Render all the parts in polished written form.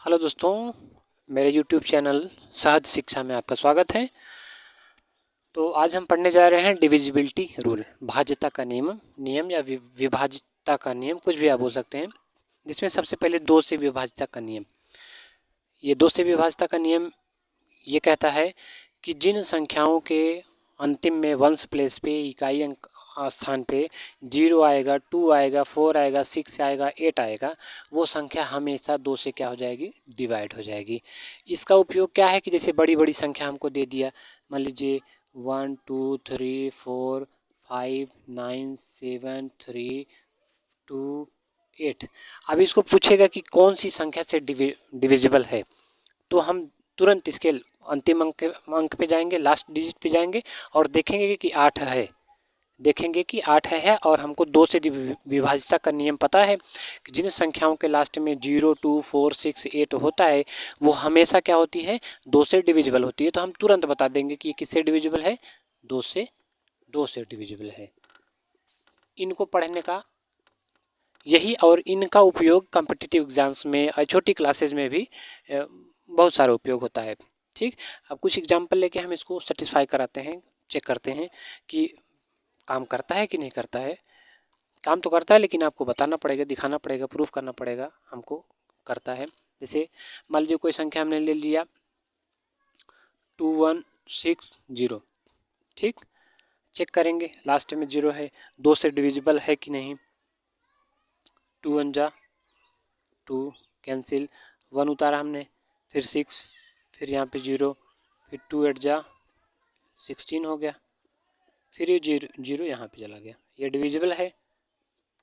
Hello दोस्तों, मेरे YouTube channel सहज शिक्षा में आपका स्वागत है। तो आज हम पढ़ने जा रहे हैं डिविजिबिलिटी रूल, भाज्यता का नियम या विभाज्यता का नियम, कुछ भी आप बोल सकते हैं। जिसमें सबसे पहले दो से विभाज्यता का नियम। ये दो से विभाज्यता का नियम ये कहता है कि जिन संख्याओं के अंतिम में वंश प्लेस पे इकाई अंक स्थान पे 0 आएगा, 2 आएगा, 4 आएगा, 6 आएगा, 8 आएगा, वो संख्या हमेशा 2 से क्या हो जाएगी, डिवाइड हो जाएगी। इसका उपयोग क्या है कि जैसे बड़ी बड़ी संख्या हमको दे दिया, मान लीजिए 1 2 3 4 5 9 7 3 2 8। अब इसको पूछेगा कि कौन सी संख्या से डिविजिबल है, तो हम तुरंत इसके अंतिम अंक पे जाएंगे, लास्ट डिजिट पे जाएंगे और देखेंगे कि 8 है। और हमको 2 से विभाज्यता का नियम पता है कि जिन संख्याओं के लास्ट में 0 2 4 6 8 होता है वो हमेशा क्या होती है, 2 से डिविजिबल होती है। तो हम तुरंत बता देंगे कि ये किससे डिविजिबल है, 2 से डिविजिबल है। इनको पढ़ने का यही और इनका उपयोग कॉम्पिटिटिव एग्जाम्स में और छोटी क्लासेज में भी बहुत सारा उपयोग होता है। ठीक, अब कुछ एग्जाम्पल लेके हम इसको सेटिस्फाई कराते हैं, चेक करते हैं कि काम करता है कि नहीं करता है। काम तो करता है लेकिन आपको बताना पड़ेगा, दिखाना पड़ेगा, प्रूफ करना पड़ेगा हमको करता है। जैसे मान लीजिए कोई संख्या हमने ले लिया 2160, ठीक, चेक करेंगे लास्ट में 0 है, 2 से डिविजिबल है कि नहीं। 2 1 जा 2, कैंसिल, 1 उतारा हमने, फिर 6, फिर यहाँ पे 0, फिर 2 8 जा 16 हो गया, फिर ये 0 यहाँ पे चला गया, ये डिविजिबल है।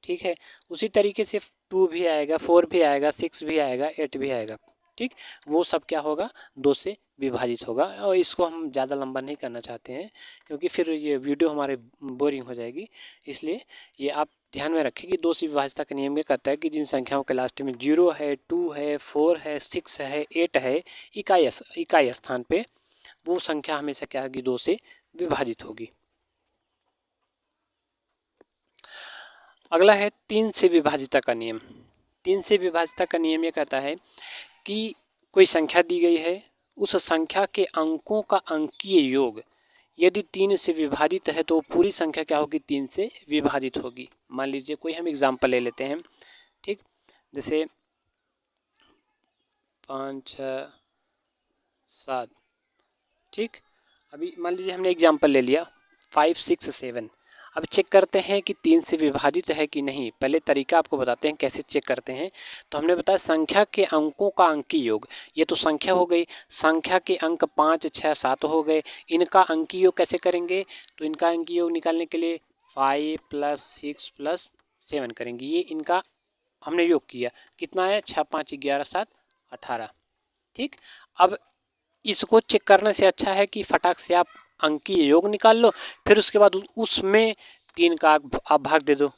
ठीक है, उसी तरीके से 2 भी आएगा, 4 भी आएगा, 6 भी आएगा, 8 भी आएगा। ठीक, वो सब क्या होगा, 2 से विभाजित होगा। और इसको हम ज़्यादा लंबा नहीं करना चाहते हैं क्योंकि फिर ये वीडियो हमारे बोरिंग हो जाएगी। इसलिए ये आप ध्यान में रखें कि 2 से विभाज्यता का नियम ये कहता है कि जिन संख्याओं के लास्ट में 0 है, 2 है, 4 है, 6 है, 8 है इकाई स्थान पे, वो संख्या हमेशा क्या होगी, 2 से विभाजित होगी। अगला है 3 से विभाज्यता का नियम। 3 से विभाज्यता का नियम ये कहता है कि कोई संख्या दी गई है, उस संख्या के अंकों का अंकीय योग यदि 3 से विभाजित है तो वो पूरी संख्या क्या होगी, 3 से विभाजित होगी। मान लीजिए कोई हम एग्जाम्पल ले लेते हैं, ठीक, जैसे 5 6 7, ठीक। अभी मान लीजिए हमने एग्जाम्पल ले लिया 5 6 7। अब चेक करते हैं कि 3 से विभाजित है कि नहीं। पहले तरीका आपको बताते हैं कैसे चेक करते हैं। तो हमने बताया संख्या के अंकों का अंकीय योग, ये तो संख्या हो गई, संख्या के अंक 5 6 7 हो गए। इनका अंकीय योग कैसे करेंगे, तो इनका अंकीय योग निकालने के लिए 5 + 6 + 7 करेंगे। ये इनका हमने योग किया, कितना है, 6 5 11 7 18। ठीक, अब इसको चेक करने से अच्छा है कि फटाक से आप अंकीय योग निकाल लो, फिर उसके बाद उसमें 3 का आप भाग दे दो,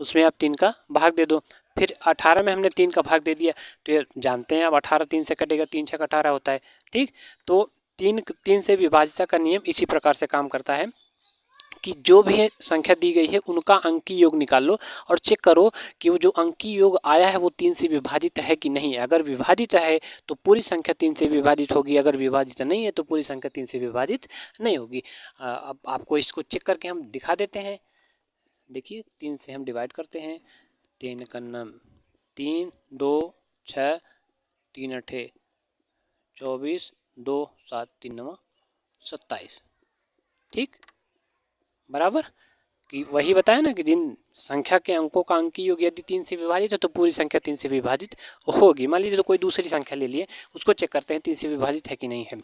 उसमें आप 3 का भाग दे दो। फिर 18 में हमने 3 का भाग दे दिया, तो ये जानते हैं अब 18 3 से कटेगा, 3 6 18 होता है। ठीक, तो 3 से विभाज्यता का नियम इसी प्रकार से काम करता है कि जो भी संख्या दी गई है उनका अंकीय योग निकाल लो और चेक करो कि वो जो अंकीय योग आया है वो 3 से विभाजित है कि नहीं। अगर विभाजित है तो पूरी संख्या 3 से विभाजित होगी, अगर विभाजित नहीं है तो पूरी संख्या 3 से विभाजित नहीं होगी। अब आपको इसको चेक करके हम दिखा देते हैं। देखिए 3 से हम डिवाइड करते हैं, 3 का नाम 3 2 6 3 8 24 2 7 3 9 27। ठीक, बराबर कि वही बताया ना कि जिन संख्या के अंकों का अंकीय योग यदि 3 से विभाजित है तो पूरी संख्या 3 से विभाजित होगी। मान लीजिए तो कोई दूसरी संख्या ले लिए, उसको चेक करते हैं 3 से विभाजित है कि नहीं है।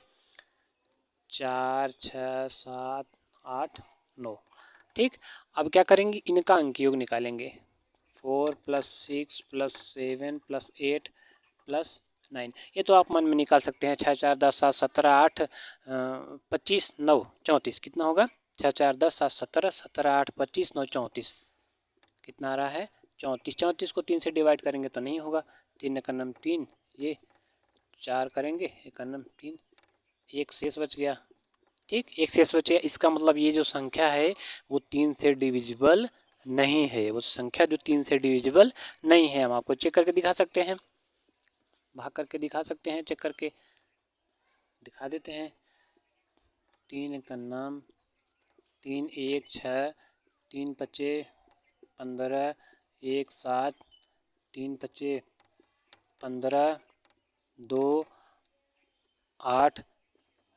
4 6 7 8 9। ठीक, अब क्या करेंगे, इनका अंकीय योग निकालेंगे। 4 + 6 + 7 + 8 + 9। ये तो आप मन में निकाल सकते हैं। 6 4 10 7 17 8 25 9 34 कितना होगा, 6 4 10 7 17 17 8 25 9 34 कितना आ रहा है, 34। 34 को 3 से डिवाइड करेंगे तो नहीं होगा, 3 का नाम 3, ये 4 करेंगे, एक का नाम 3, एक शेष बच गया। ठीक, एक शेष बच गया, इसका मतलब ये जो संख्या है वो 3 से डिविजिबल नहीं है। वो संख्या जो 3 से डिविजिबल नहीं है, हम आपको चेक करके दिखा सकते हैं। भाग करके दिखा सकते हैं, चेक करके दिखा देते हैं। 3 एक नाम, 3 1 6, 3 5 15, 1 7, 3 5 15, 2 8,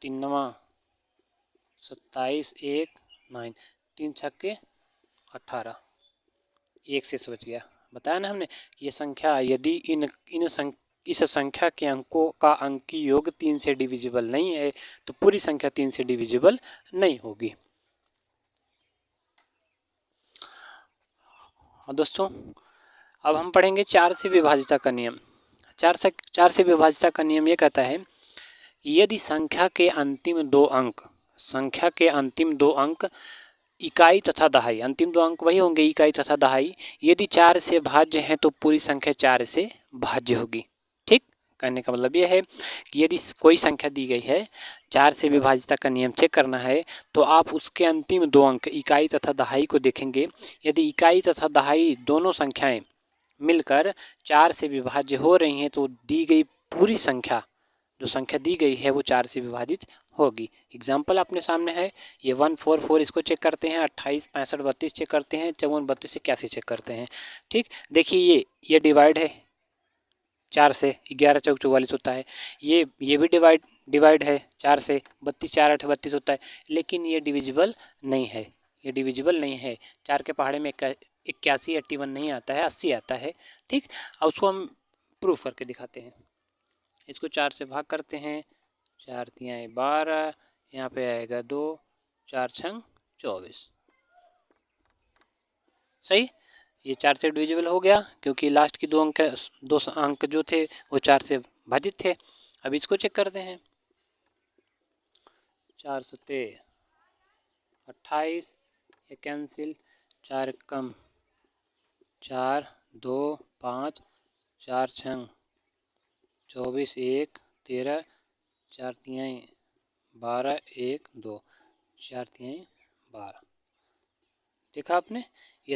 3 9 27, 1 9, 3 छक्के 18, एक से बच गया। बताया ना हमने ये संख्या यदि इस संख्या के अंकों का अंकी योग 3 से डिविजिबल नहीं है तो पूरी संख्या 3 से डिविजिबल नहीं होगी। और दोस्तों अब हम पढ़ेंगे 4 से विभाजिता का नियम। 4 से विभाजिता का नियम ये कहता है यदि संख्या के अंतिम दो अंक इकाई तथा दहाई, अंतिम दो अंक वही होंगे इकाई तथा दहाई, यदि 4 से भाज्य हैं तो पूरी संख्या 4 से भाज्य होगी। ठीक, कहने का मतलब यह है कि यदि कोई संख्या दी गई है 4 से विभाजिता का नियम चेक करना है तो आप उसके अंतिम दो अंक इकाई तथा दहाई को देखेंगे। यदि इकाई तथा दहाई दोनों संख्याएं मिलकर 4 से विभाज्य हो रही हैं तो दी गई पूरी संख्या, जो संख्या दी गई है वो 4 से विभाजित होगी। एग्जाम्पल अपने सामने है, ये 144 इसको चेक करते हैं, 28 65 32 चेक करते हैं, 54 32 81 चेक करते हैं। ठीक, देखिए ये डिवाइड है 4 से, 11 चौक 44 होता है। ये भी डिवाइड है 4 से, 32 4 8 32 होता है, लेकिन ये डिविजिबल नहीं है, ये डिविजिबल नहीं है। 4 के पहाड़े में 81 81 नहीं आता है, 80 आता है। ठीक, अब उसको हम प्रूफ करके दिखाते हैं। इसको 4 से भाग करते हैं, 4 तिहाई 12, यहाँ पे आएगा 2, 4 छंग 24। सही, ये 4 से डिविजिबल हो गया क्योंकि लास्ट की दो अंक जो थे वो 4 से भाजित थे। अब इसको चेक करते हैं, 4 सते 28, ये कैंसिल, 4 कम 4, 2 5, 4 छंग 24, 1 13, 4 तिहाई 12, 1 2, 4 तिहाई 12। देखा आपने, ये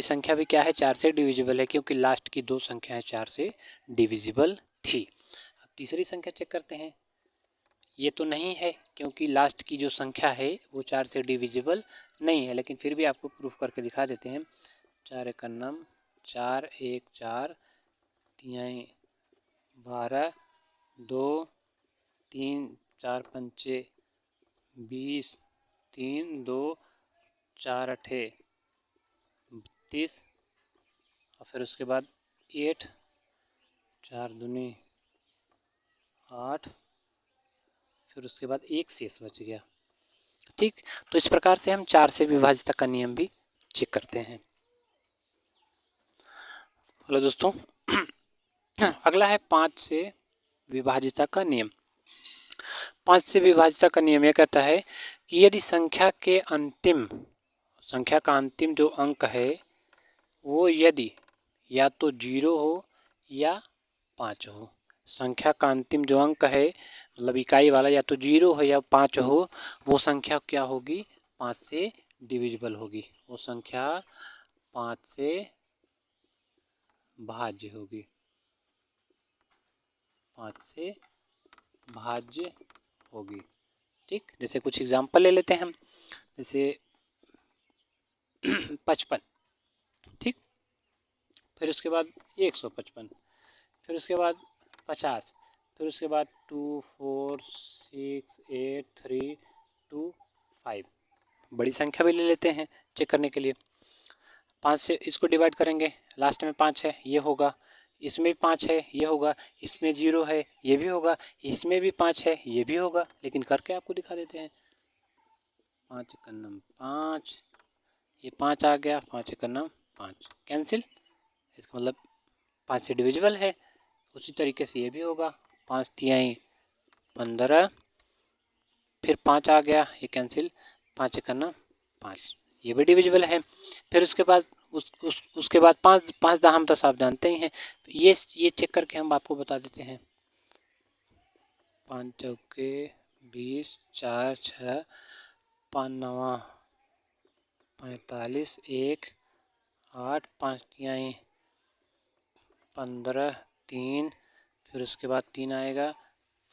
संख्या भी क्या है 4 से डिविजिबल है क्योंकि लास्ट की दो संख्याएं 4 से डिविजिबल थी। अब तीसरी संख्या चेक करते हैं, ये तो नहीं है क्योंकि लास्ट की जो संख्या है वो 4 से डिविजिबल नहीं है, लेकिन फिर भी आपको प्रूफ करके दिखा देते हैं। 4 एक नम, 4 1 4, तिहाई 12, 2 3 4 पंचे 20, 3 2 4 अठे 32, और फिर उसके बाद 8, 4 दूनी 8, फिर उसके बाद एक शेष बच गया। ठीक, तो इस प्रकार से हम 4 से विभाजिता का नियम भी चेक करते हैं। हेलो दोस्तों, अगला है 5 से विभाजिता का नियम। 5 से विभाजिता का नियम यह कहता है कि यदि संख्या का अंतिम जो अंक है वो यदि या तो 0 हो या 5 हो, संख्या का अंतिम जो अंक है मतलब इकाई वाला या तो 0 हो या 5 हो, वो संख्या क्या होगी 5 से डिविजिबल होगी, वो संख्या 5 से भाज्य होगी, 5 से भाज्य होगी। ठीक, जैसे कुछ एग्जाम्पल ले लेते हैं हम, जैसे 55, ठीक, फिर उसके बाद 155, फिर उसके बाद 50, फिर उसके बाद 2 4 6 8 3 2 5। बड़ी संख्या भी ले लेते हैं चेक करने के लिए। 5 से इसको डिवाइड करेंगे, लास्ट में 5 है ये होगा, इसमें भी 5 है ये होगा, इसमें 0 है ये भी होगा, इसमें भी 5 है ये भी होगा, लेकिन करके आपको दिखा देते हैं। 5 एकन्नम 5, ये 5 आ गया, 5 एकन्नम 5 कैंसिल, इसका मतलब 5 से डिविजिबल है। उसी तरीके से ये भी होगा, 5 तिहाई 15, फिर 5 आ गया ये कैंसिल, 5 एकन्नम 5, ये भी डिविजिबल है। फिर उसके बाद उसके बाद 5 दाहम 10 आप जानते ही हैं, ये चेक करके हम आपको बता देते हैं। 5 चौके 20, 4 6 5 9 45, 1 8, 5 तिहाई 15, 3, फिर उसके बाद 3 आएगा,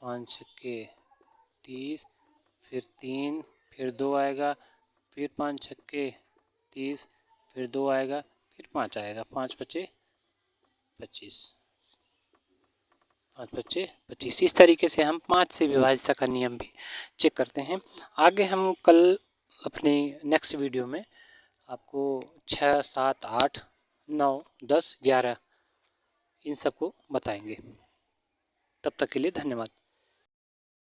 5 छक्के 30, फिर 3, फिर 2 आएगा, फिर 5 छक्के 30, फिर 2 आएगा, फिर 5 आएगा, 5 पचे 25, 5 पचे 25। इस तरीके से हम 5 से विभाजित का नियम भी चेक करते हैं। आगे हम कल अपनी नेक्स्ट वीडियो में आपको 6, 7, 8, 9, 10, 11 इन सबको बताएंगे। तब तक के लिए धन्यवाद।